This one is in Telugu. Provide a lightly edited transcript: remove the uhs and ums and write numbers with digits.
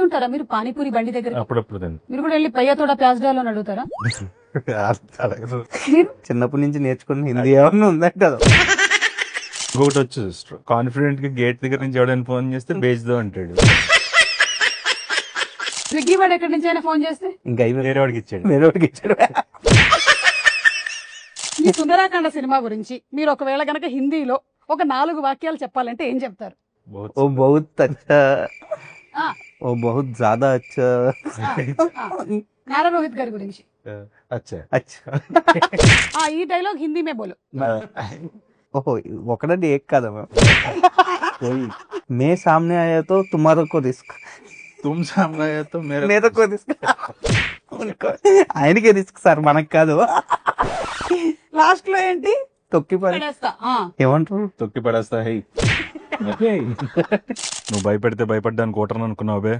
ఉంటారా మీరు పానీపూరి బండి దగ్గర? అప్పుడప్పుడు మీరు కూడా వెళ్ళి పయ్య తోడా ప్యాజ్ డాలో అని అడుగుతారా? చిన్నప్పటి నుంచి నేర్చుకున్న హిందీ ఏమన్నా ఉందంట కదా. ఇంకొకటి వచ్చు, కాన్ఫిడెంట్ గా గేట్ దగ్గర నుంచి ఎవడైనా ఫోన్ చేస్తే బేస్దో అంటాడు. స్విగ్గీ వాడు ఎక్కడి నుంచి అయినా ఫోన్ చేస్తే ఇంకా వేరే వాడికి ఇచ్చాడు. వేరే వాడికి ఇచ్చాడు. ఈ సుందరాకాండ సినిమా గురించి మీరు ఒకవేళ గనక హిందీలో ఒక 4 వాక్యాలు చెప్పాలంటే ఏం చెప్తారు? ఓ బహుత్ అచ్చా, ఆ, ఓ బహుత్ జ్యాదా అచ్చా. నారా రోహిత్ గారి గురించి అచ్చా అచ్చా. ఈ డైలాగ్ హిందీ మే బోలో. ఓహో ఒకటంటే ఏక్ కదా మ్యామ్. మే సామ్నే ఆయా తో తుమారో కో రిస్క్, తుమ్ సామ్నే ఆయా తో మేరా కో రిస్క్. ఆయనకే రిస్క్ సార్, మనకు కాదు. లాస్ట్ లో ఏంటి తొక్కి పడి పడేస్తా. ఏమంటారు? తొక్కి పడేస్తా. హై నువ్వు భయపెడితే భయపడ్డానికి ఓటర్ని అనుకున్నావు బే.